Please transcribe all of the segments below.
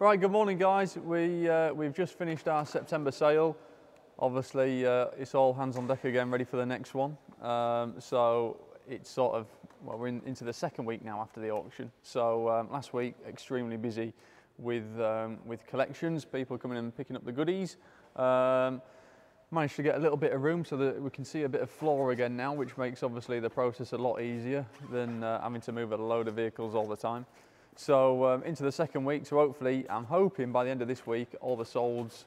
Right, good morning guys. We've just finished our September sale. Obviously it's all hands on deck again, ready for the next one. So it's sort of, well, we're into the second week now after the auction. So last week, extremely busy with collections, people coming in and picking up the goodies. Managed to get a little bit of room so that we can see a bit of floor again now, which makes obviously the process a lot easier than having to move a load of vehicles all the time. So into the second week, so hopefully, I'm hoping by the end of this week, all the solds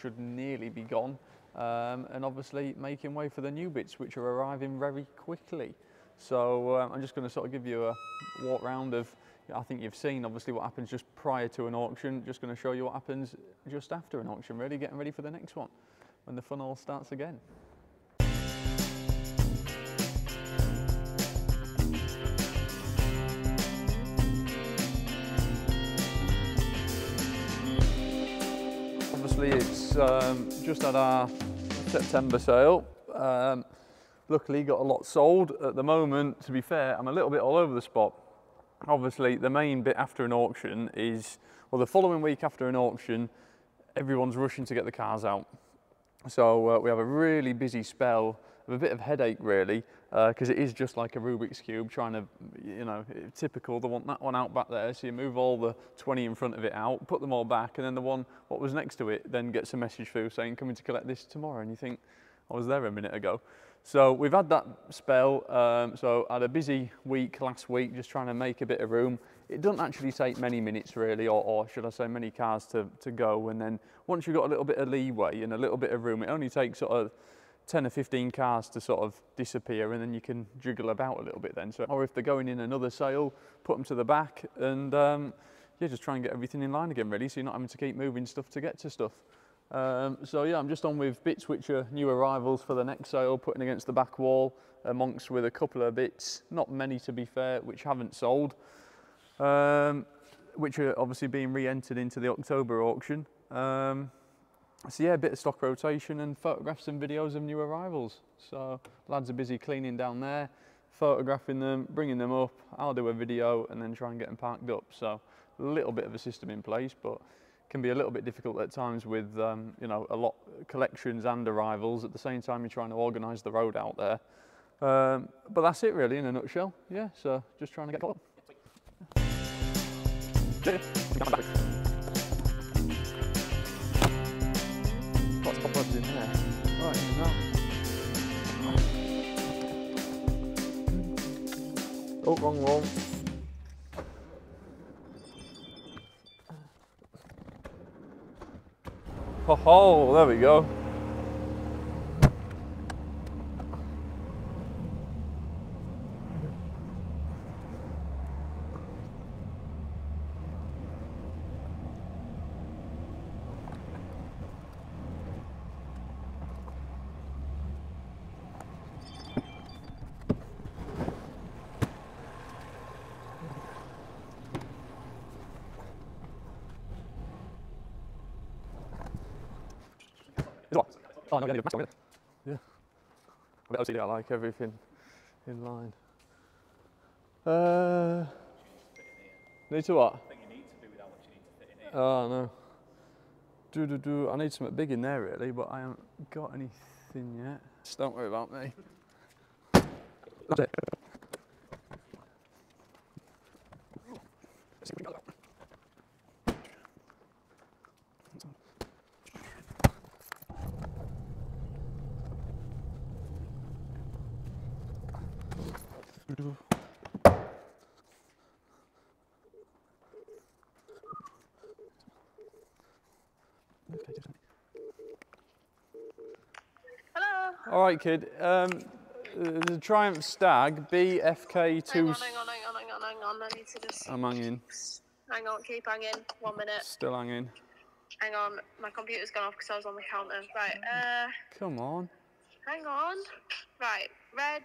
should nearly be gone. And obviously making way for the new bits, which are arriving very quickly. So I'm just going to sort of give you a walk round of, I think you've seen obviously what happens just prior to an auction. Just going to show you what happens just after an auction, really getting ready for the next one, when the fun all starts again. Obviously it's just had our September sale. Luckily got a lot sold. At the moment, to be fair, I'm a little bit all over the spot. Obviously the main bit after an auction is, well, the following week after an auction, everyone's rushing to get the cars out. So we have a really busy spell of a bit of headache really, because it is just like a Rubik's Cube trying to, you know, typical, they want that one out back there, so you move all the 20 in front of it out, put them all back, and then the one, what was next to it, then gets a message through saying coming to collect this tomorrow, and you think, I was there a minute ago. So we've had that spell, so I had a busy week last week just trying to make a bit of room. It doesn't actually take many minutes really, or should I say many cars to go, and then once you've got a little bit of leeway and a little bit of room, it only takes sort of 10 or 15 cars to sort of disappear, and then you can jiggle about a little bit then. So, or if they're going in another sale, put them to the back, and yeah, just try and get everything in line again really, so you're not having to keep moving stuff to get to stuff. So yeah, I'm just on with bits which are new arrivals for the next sale, putting against the back wall, amongst with a couple of bits, not many to be fair, which haven't sold, which are obviously being re-entered into the October auction. So yeah, a bit of stock rotation and photographs and videos of new arrivals. So lads are busy cleaning down there, photographing them, bringing them up. I'll do a video and then try and get them parked up. So a little bit of a system in place, but can be a little bit difficult at times with you know, a lot collections and arrivals at the same time you're trying to organise the road out there. But that's it really in a nutshell. Yeah, so just trying to get caught up. Lots of cobwebs in there. Right, in now. Oh, wrong one. Oh, there we go. Oh no, yeah. A bit OCD, I like everything in line. Need to what? I think you need to do without what you need to fit in it. Oh no. I need something big in there really, but I haven't got anything yet. Just don't worry about me. That's it. Hello. All right, kid. The Triumph Stag BFK2. Hang on. I need to just. I'm hanging. Hang on, keep hanging. 1 minute. Still hanging. Hang on, my computer's gone off because I was on the counter. Right, Come on. hang on. Right, reg.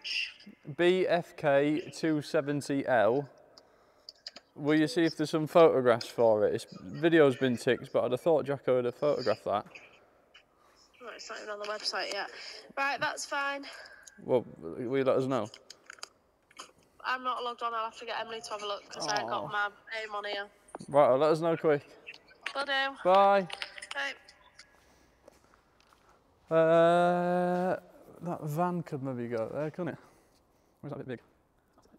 BFK 270L. Will you see if there's some photographs for it? Video's been ticked, but I'd have thought Jacko would have photographed that. Right, it's not even on the website yet. Right, that's fine. Well, will you let us know? I'm not logged on. I'll have to get Emily to have a look because I got my aim on here. Right, I'll let us know quick. Will do. Bye. Right. That van could maybe go there, couldn't it? Or is that a bit big?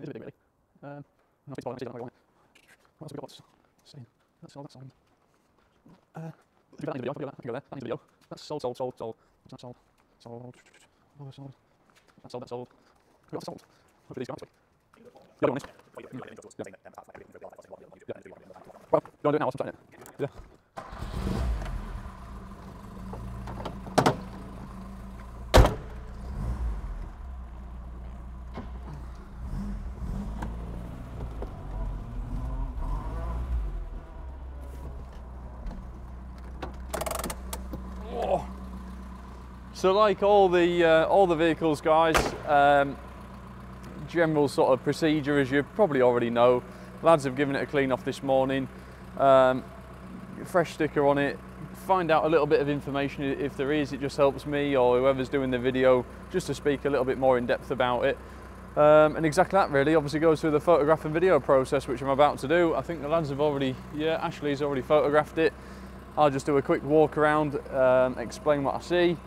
It is a bit big, really. No, it's fine, I don't know what else have we got? See, that's all, that's all. Do that in the video, that can go there, that in the video. That's sold. That's not sold. Oh, that's sold. That's sold. We got sold. Hopefully these go out quick. Yeah, I don't want this. Well, you want to do it now, I'll try it. Yeah. So like all the vehicles, guys, general sort of procedure, as you probably already know, lads have given it a clean off this morning, fresh sticker on it, find out a little bit of information if there is. It just helps me or whoever's doing the video just to speak a little bit more in depth about it. And exactly that really, obviously goes through the photograph and video process, which I'm about to do. I think the lads have already, yeah, Ashley's already photographed it. I'll just do a quick walk around, explain what I see,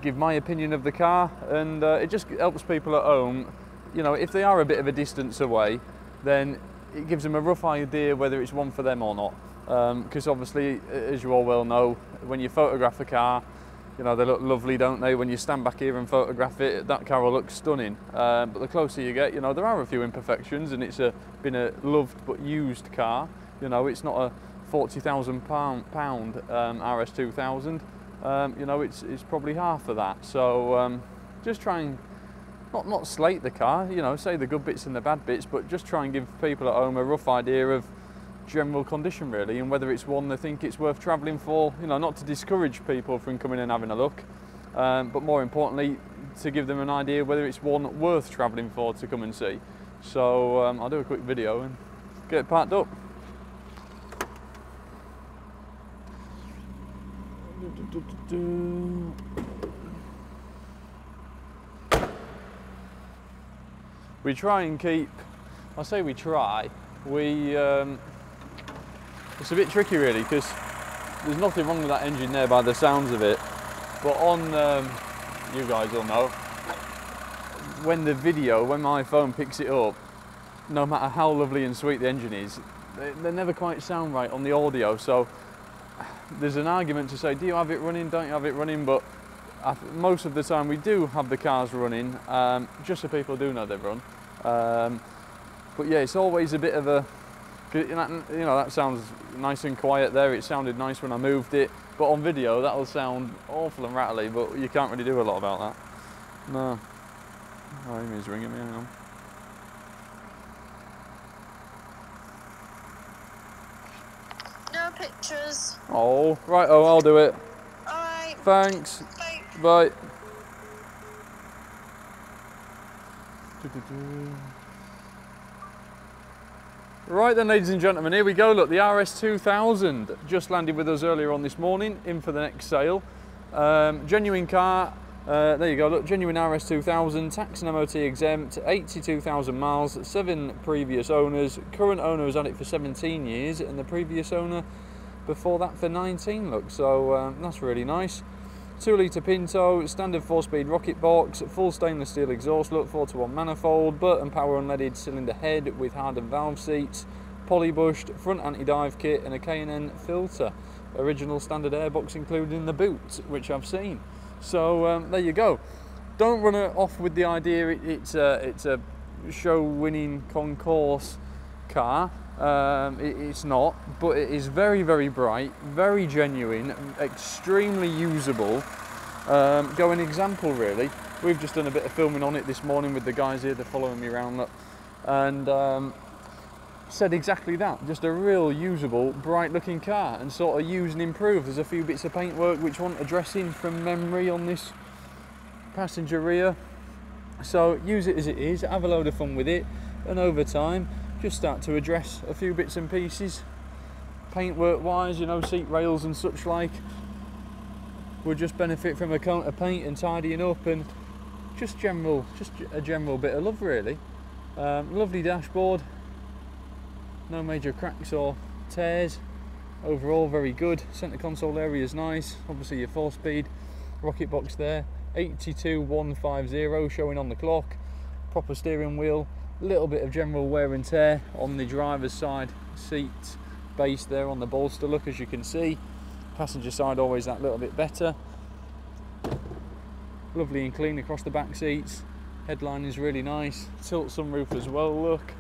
give my opinion of the car, and it just helps people at home, you know, if they are a bit of a distance away, then it gives them a rough idea whether it's one for them or not. Because obviously, as you all well know, when you photograph a car, you know, they look lovely, don't they? When you stand back here and photograph it, that car will look stunning. But the closer you get, you know, there are a few imperfections, and it's been a loved but used car. You know, it's not a £40,000 RS2000. You know, it's probably half of that. So just try and not slate the car, you know, say the good bits and the bad bits, but just try and give people at home a rough idea of general condition really, and whether it's one they think it's worth travelling for. You know, not to discourage people from coming and having a look, but more importantly to give them an idea whether it's one worth travelling for to come and see. So I'll do a quick video and get it parked up. We try and keep, I say we try, it's a bit tricky really, because there's nothing wrong with that engine there by the sounds of it, but on, you guys will know, when my phone picks it up, no matter how lovely and sweet the engine is, they never quite sound right on the audio. So there's an argument to say, do you have it running, don't you have it running? But most of the time we do have the cars running, just so people do know they've run. But yeah, it's always a bit of a, you know, that sounds nice and quiet there. It sounded nice when I moved it, but on video that'll sound awful and rattly, but you can't really do a lot about that. No. Oh, Amy's ringing me, hang on. No pictures. Oh, right, oh, I'll do it. Alright. Thanks. Bye. Bye. Right then, ladies and gentlemen, here we go. Look, the RS2000 just landed with us earlier on this morning, in for the next sale. Genuine car. There you go, look, genuine RS2000, tax and MOT exempt, 82,000 miles, 7 previous owners. Current owner has had it for 17 years, and the previous owner before that for 19, look, so that's really nice. 2-litre Pinto, standard 4-speed rocket box, full stainless steel exhaust, look, 4-to-1 manifold, Burton power unleaded cylinder head with hardened valve seats, polybushed, front anti-dive kit, and a K&N filter. Original standard airbox included in the boot, which I've seen. So there you go. Don't run it off with the idea it's a show-winning concourse car. It's not, but it is very, very bright, very genuine, extremely usable. Go an example really. We've just done a bit of filming on it this morning with the guys here. They're following me around, look, and said exactly that. Just a real usable, bright-looking car, and sort of use and improve. There's a few bits of paintwork which want addressing from memory on this passenger rear. So use it as it is, have a load of fun with it, and over time just start to address a few bits and pieces paintwork wise, you know, seat rails and such like would just benefit from a coat of paint and tidying up, and just a general bit of love really. Lovely dashboard, no major cracks or tears. Overall very good. Centre console area is nice. Obviously your 4-speed rocket box there. 82,150 showing on the clock. Proper steering wheel. Little bit of general wear and tear on the driver's side seat base there on the bolster, look, as you can see. Passenger side always that little bit better. Lovely and clean across the back seats. Headline is really nice. Tilt sunroof as well, look.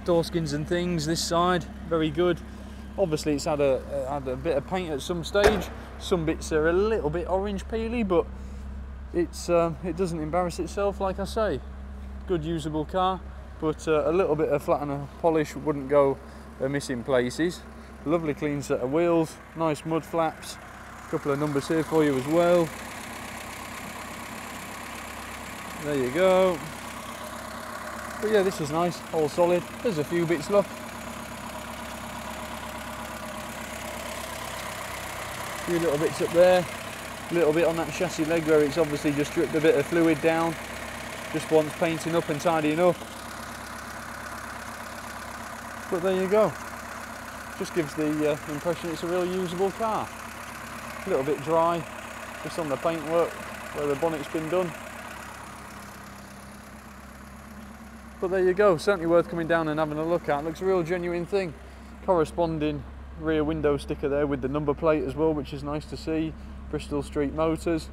Door skins and things this side, very good. Obviously it's had a bit of paint at some stage. Some bits are a little bit orange peely, but it doesn't embarrass itself, like I say. Good usable car, but a little bit of flat and polish wouldn't go amiss in places. Lovely clean set of wheels, nice mud flaps. A couple of numbers here for you as well. There you go. But yeah, this is nice, all solid. There's a few bits, look. A few little bits up there. A little bit on that chassis leg where it's obviously just dripped a bit of fluid down. Just wants painting up and tidying up. But there you go. Just gives the impression it's a real usable car. A little bit dry, just on the paintwork where the bonnet's been done. But there you go, certainly worth coming down and having a look at. Looks a real genuine thing. Corresponding rear window sticker there with the number plate as well, which is nice to see. Bristol Street Motors.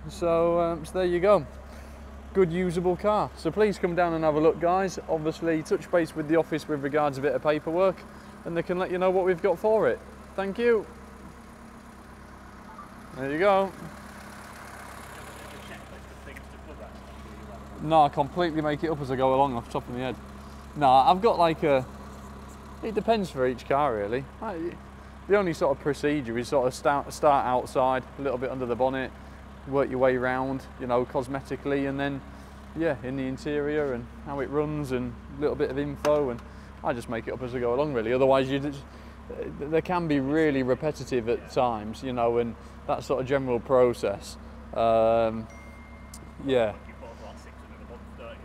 So there you go. Good usable car. So please come down and have a look, guys. Obviously touch base with the office with regards to a bit of paperwork and they can let you know what we've got for it. Thank you. There you go. No, I completely make it up as I go along off the top of my head. No, I've got like a... It depends for each car really. The only sort of procedure is sort of start outside, a little bit under the bonnet, work your way around, you know, cosmetically, and then, yeah, in the interior and how it runs and a little bit of info, and I just make it up as I go along really. Otherwise, they can be really repetitive at times, you know, and that sort of general process. Yeah.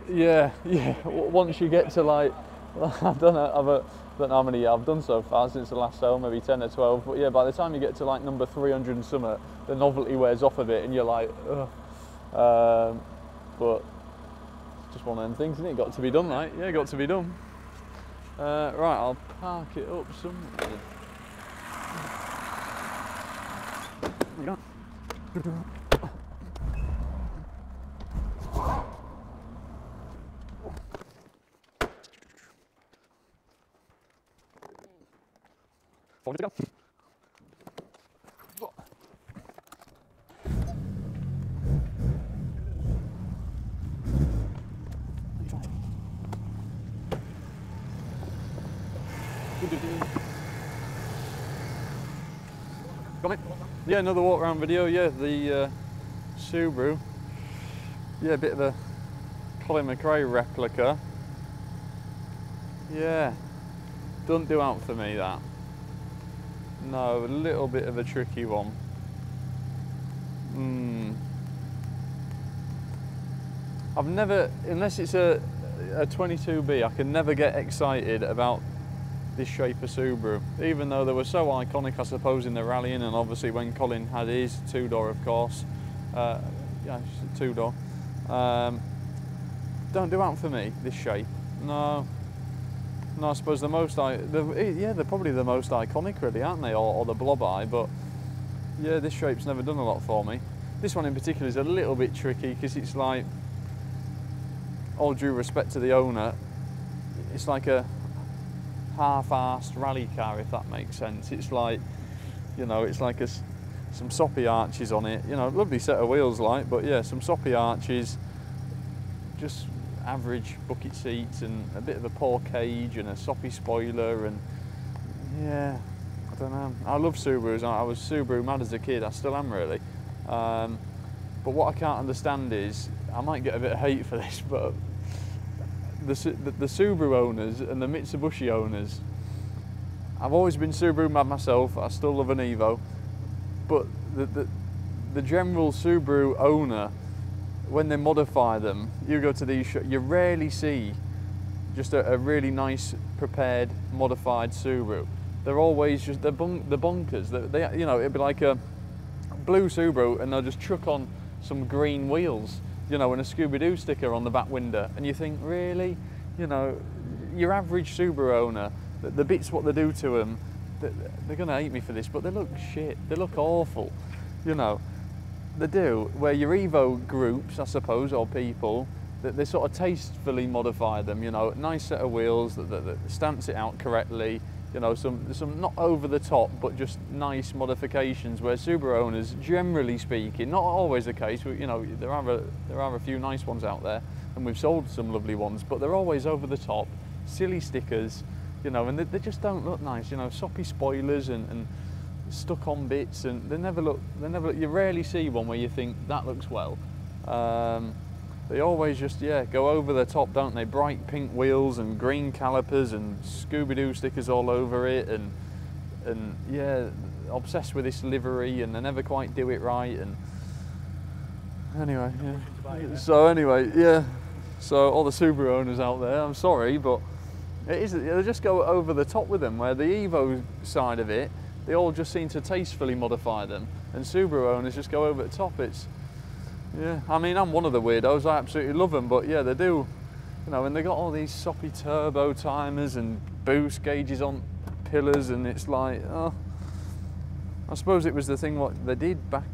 Yeah. Once you get to like, I don't know how many I've done so far since the last sale, maybe 10 or 12. But yeah, by the time you get to like number 300 and something, the novelty wears off a bit, and you're like, ugh. But it's just one of them things, isn't it? Got to be done, right? Yeah, got to be done. Right, I'll park it up somewhere. There you go. Got it? Yeah, another walk around video. Yeah, the Subaru. Yeah, a bit of a Colin McRae replica. Yeah, don't do out for me that. No, a little bit of a tricky one. I've never, unless it's a 22B, I can never get excited about this shape of Subaru, even though they were so iconic, I suppose, in the rallying, and obviously when Colin had his two-door, of course. Yeah, it's a two-door. Don't do out for me, this shape. No, I suppose they're probably the most iconic, really, aren't they? Or the blob eye, but yeah, this shape's never done a lot for me. This one in particular is a little bit tricky because it's like, all due respect to the owner, it's like a half-arsed rally car, if that makes sense. It's like, you know, it's like some soppy arches on it. You know, lovely set of wheels, like, but yeah, some soppy arches, just average bucket seats and a bit of a poor cage and a soppy spoiler, and yeah, I don't know. I love Subarus. I was Subaru mad as a kid. I still am, really. But what I can't understand is, I might get a bit of hate for this, but the Subaru owners and the Mitsubishi owners, I've always been Subaru mad myself. I still love an Evo, but the general Subaru owner, when they modify them, you go to these shows, you rarely see just a really nice, prepared, modified Subaru. They're always just the bunkers. They, you know, it'd be like a blue Subaru, and they'll just chuck on some green wheels, you know, and a Scooby-Doo sticker on the back window, and you think, really, you know, your average Subaru owner, the bits what they do to them, they're gonna hate me for this, but they look shit. They look awful, you know. They do. Where your Evo groups, I suppose, or people, that they sort of tastefully modify them, you know, nice set of wheels that stamps it out correctly, you know, some not over the top, but just nice modifications, where Subaru owners, generally speaking, not always the case, you know, there are a few nice ones out there, and we've sold some lovely ones, but they're always over the top, silly stickers, you know, and they just don't look nice, you know, soppy spoilers and stuck on bits, and they never look, you rarely see one where you think that looks well. They always just, yeah, go over the top, don't they? Bright pink wheels and green calipers and Scooby-Doo stickers all over it, and yeah, obsessed with this livery, and they never quite do it right. And anyway, yeah. So anyway, yeah. So all the Subaru owners out there, I'm sorry, but it is, they just go over the top with them. Where the Evo side of it, they all just seem to tastefully modify them, and Subaru owners just go over the top. It's, yeah, I mean, I'm one of the weirdos, I absolutely love them, but yeah, they do, you know, and they got all these soppy turbo timers and boost gauges on pillars, and it's like, oh, I suppose it was the thing what they did back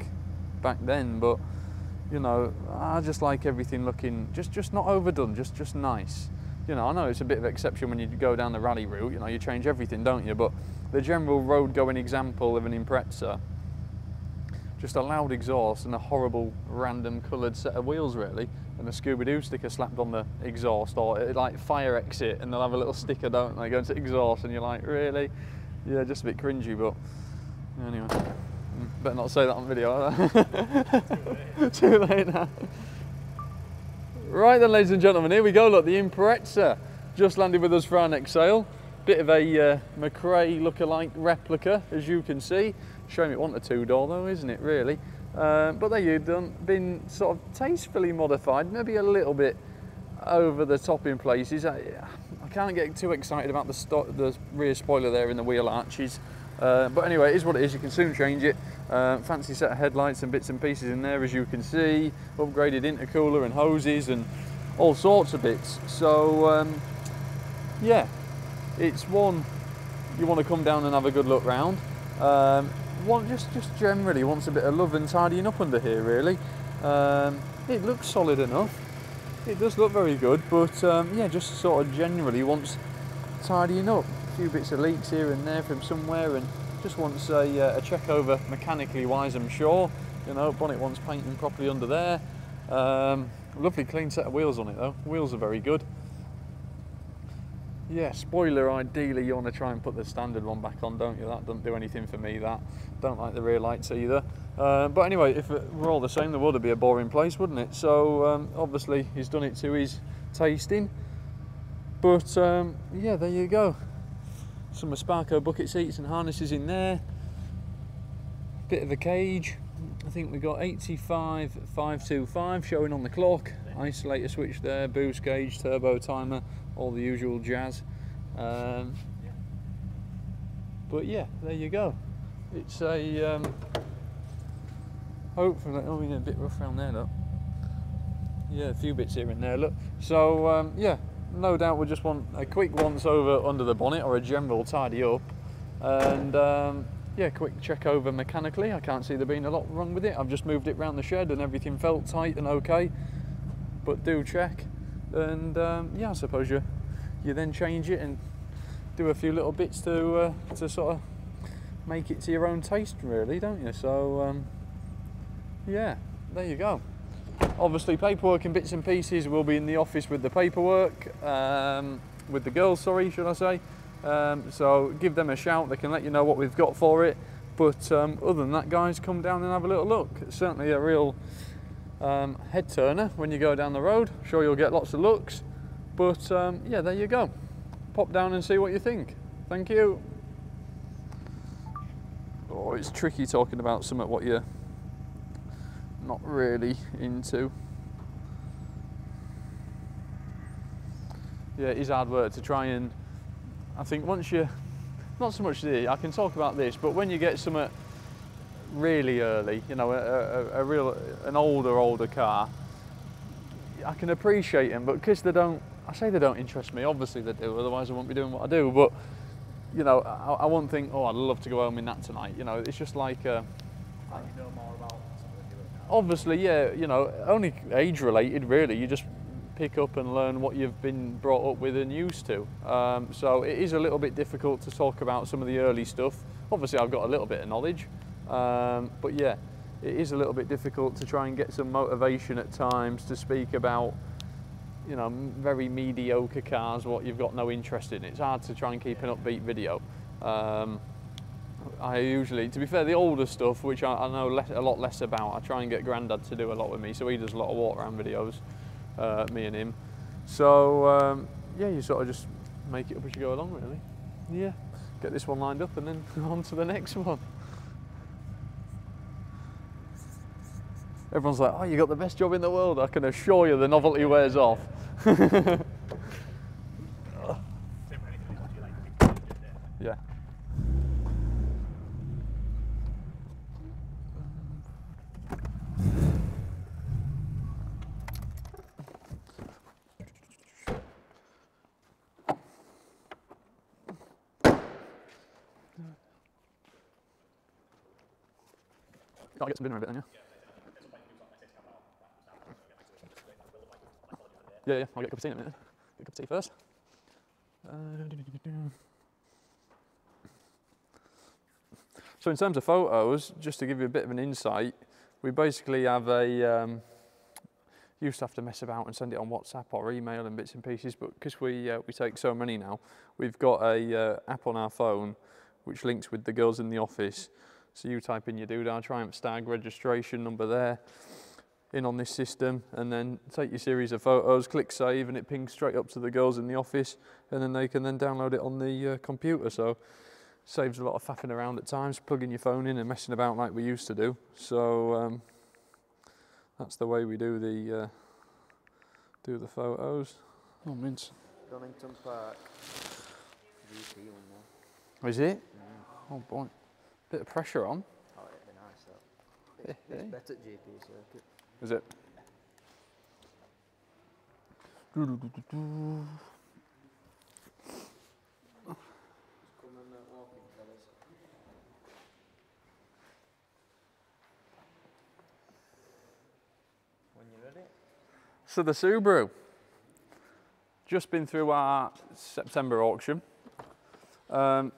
then, but, you know, I just like everything looking, just not overdone, just nice. You know, I know it's a bit of an exception when you go down the rally route, you know, you change everything, don't you, but the general road going example of an Impreza, just a loud exhaust and a horrible random coloured set of wheels really, and a Scooby-Doo sticker slapped on the exhaust, or like fire exit, and they'll have a little sticker, don't they, going to exhaust, and you're like, really? Yeah, just a bit cringy, but anyway, better not say that on video. Too late now. Right then, ladies and gentlemen, here we go. Look, the Impreza just landed with us for our next sale. Bit of a McRae look-alike replica, as you can see. Shame it wasn't a two-door though, isn't it, really? But there you've been sort of tastefully modified, maybe a little bit over the top in places. I can't get too excited about the rear spoiler there in the wheel arches. But anyway, it is what it is, you can soon change it. Fancy set of headlights and bits and pieces in there, as you can see. Upgraded intercooler and hoses and all sorts of bits. So, yeah, it's one you want to come down and have a good look round. One just generally wants a bit of love and tidying up under here, really. It looks solid enough. It does look very good, but yeah, just sort of generally wants tidying up. A few bits of leaks here and there from somewhere, and just wants a check over mechanically wise, I'm sure. You know, bonnet wants painting properly under there. Lovely clean set of wheels on it though. Wheels are very good. Yeah, spoiler, ideally you want to try and put the standard one back on, don't you? That doesn't do anything for me, that. Don't like the rear lights either. But anyway, if it were all the same, the world would be a boring place, wouldn't it? So obviously he's done it to his tasting. But yeah, there you go. Some Esparco bucket seats and harnesses in there. Bit of a cage. I think we got 85,525 showing on the clock. Isolator switch there, boost gauge, turbo timer, all the usual jazz. But yeah, there you go. It's a hopefully, oh yeah, a bit rough around there, look. Yeah, a few bits here and there, look. So yeah, no doubt we'll just want a quick once over under the bonnet, or a general tidy up, and yeah, quick check over mechanically. I can't see there being a lot wrong with it. I've just moved it round the shed and everything felt tight and okay, but do check. And yeah, I suppose you then change it and do a few little bits to sort of make it to your own taste, really, don't you? So yeah, there you go. Obviously paperwork and bits and pieces will be in the office with the paperwork, with the girls, sorry, should I say. So give them a shout, they can let you know what we've got for it. But other than that, guys, come down and have a little look. It's certainly a real head turner when you go down the road. I'm sure you'll get lots of looks. But yeah, there you go. Pop down and see what you think. Thank you. Oh, it's tricky talking about something what you're not really into. Yeah, it is hard work to try and, I think once you, not so much the, I can talk about this, but when you get something really early, you know, an older car, I can appreciate them, but because they don't, I say they don't interest me, obviously they do, otherwise I won't be doing what I do, but you know, I won't think, oh, I'd love to go home in that tonight, you know, it's just like, You know more about some of the newer cars. obviously, yeah, you know, only age related really, you just pick up and learn what you've been brought up with and used to. So it is a little bit difficult to talk about some of the early stuff. Obviously I've got a little bit of knowledge, but yeah, it is a little bit difficult to try and get some motivation at times to speak about, you know, very mediocre cars, what you've got no interest in. It's hard to try and keep an upbeat video. I usually, to be fair, the older stuff, which I know a lot less about, I try and get Grandad to do a lot with me, so he does a lot of walk around videos, me and him. So yeah, you sort of just make it up as you go along really. Yeah, get this one lined up and then on to the next one. Everyone's like, oh, you got the best job in the world. I can assure you the novelty wears off. Yeah. I'll get some dinner in a bit then, yeah? Yeah, I'll get a cup of tea in a minute. Get a cup of tea first. So in terms of photos, just to give you a bit of an insight, we basically have a, used to have to mess about and send it on WhatsApp or email and bits and pieces, but because we take so many now, we've got a app on our phone which links with the girls in the office. So you type in your Doodar Triumph Stag registration number there, in on this system, and then take your series of photos, click save, and it pings straight up to the girls in the office, and then they can then download it on the computer. So saves a lot of faffing around at times, plugging your phone in and messing about like we used to do. So that's the way we do the photos. Oh, mince. Donington Park. GP one more. Oh, is it? Oh boy, bit of pressure on. Oh, it'd be nice though. It's better at GP circuit. Is it? When you're ready. So the Subaru, just been through our September auction. I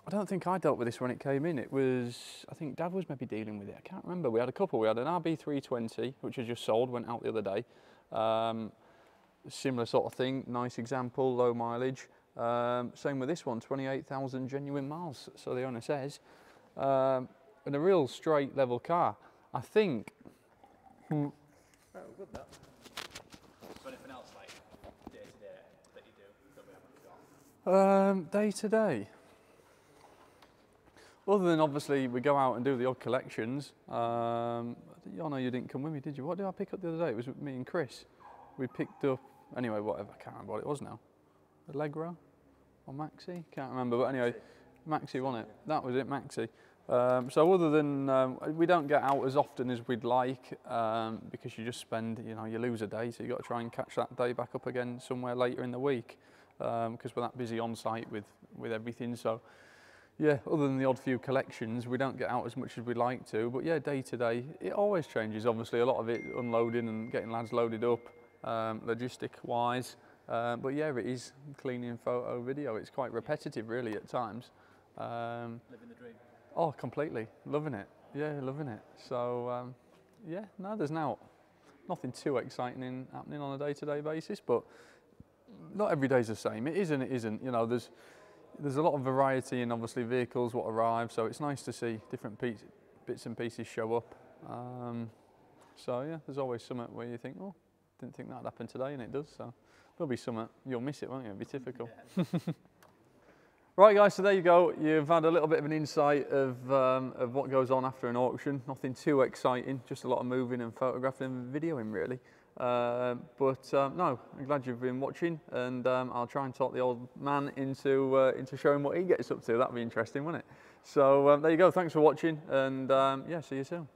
don't think I dealt with this when it came in. It was, I think Dad was maybe dealing with it. I can't remember. We had a couple. We had an RB320, which was just sold, went out the other day. Similar sort of thing, nice example, low mileage. Same with this one, 28,000 genuine miles, so the owner says. And a real straight level car. I think. Oh, good that. So anything else like day to day that you do that we haven't got? Day to day. Other than obviously we go out and do the odd collections. I know you didn't come with me, did you? What did I pick up the other day? It was with me and Chris. We picked up, anyway, whatever, I can't remember what it was now. Allegro or Maxi? Can't remember, but anyway, Maxi wasn't it? That was it, Maxi. So other than, we don't get out as often as we'd like because you just spend, you know, you lose a day, so you've got to try and catch that day back up again somewhere later in the week because we're that busy on site with everything. So yeah, other than the odd few collections, we don't get out as much as we'd like to. But yeah, day to day, it always changes. Obviously, a lot of it unloading and getting lads loaded up, logistic-wise. But yeah, it is cleaning, photo, video. It's quite repetitive, really, at times. Living the dream. Oh, completely. Loving it. Yeah, loving it. So yeah, no, there's now nothing too exciting happening on a day-to-day basis. But not every day's the same. It is and it isn't. You know, there's a lot of variety in obviously vehicles what arrive, so it's nice to see different bits and pieces show up. So yeah, there's always something where you think, oh, didn't think that'd happen today, and it does. So there'll be something, you'll miss it, won't you? It'll be typical. Yeah. Right guys, so there you go. You've had a little bit of an insight of what goes on after an auction. Nothing too exciting, just a lot of moving and photographing and videoing really. No, I'm glad you've been watching, and I'll try and talk the old man into showing what he gets up to. That'd be interesting, wouldn't it? So there you go. Thanks for watching, and yeah, see you soon.